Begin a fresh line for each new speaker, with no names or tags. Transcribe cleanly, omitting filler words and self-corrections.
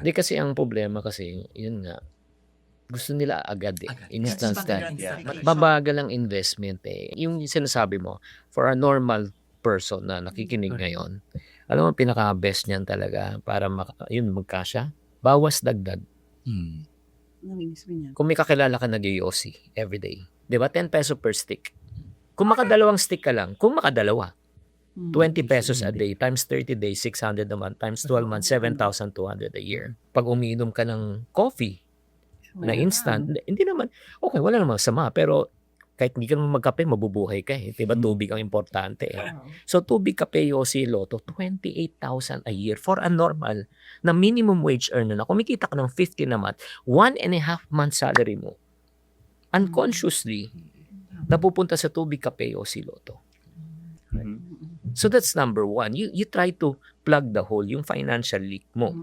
Hindi kasi ang problema kasi, yun nga, gusto nila agad eh.
Agad.
Instant
Yes,
start.
agad gratification.
Mabagal ang investment eh. Yung sinasabi mo, for a normal person na nakikinig
Correct.
ngayon, alam mo pinaka-best niyan talaga para yun magkasya, bawas dagdag.
Namimiss mo niya.
Kung may kakilala ka nag-yosi everyday, 'di ba? 10 peso per stick. Kung makadalawang stick ka lang, kung makadalawa, 20 pesos a day times 30 days, 600 naman, times 12 months, 7,200 a year. Pag umiinom ka ng coffee na instant, hindi naman, okay, wala namang sama, pero kahit hindi ka naman magkape, mabubuhay ka eh. Diba? Tubig ang importante eh. So, tubig, kape, yosi, loto, 28,000 a year for a normal na minimum wage earner na kumikita ka ng 50 na month, 1.5 month salary mo, unconsciously, napupunta sa tubig, kape, yosi, loto. So, that's number one. You try to plug the hole, yung financial leak mo.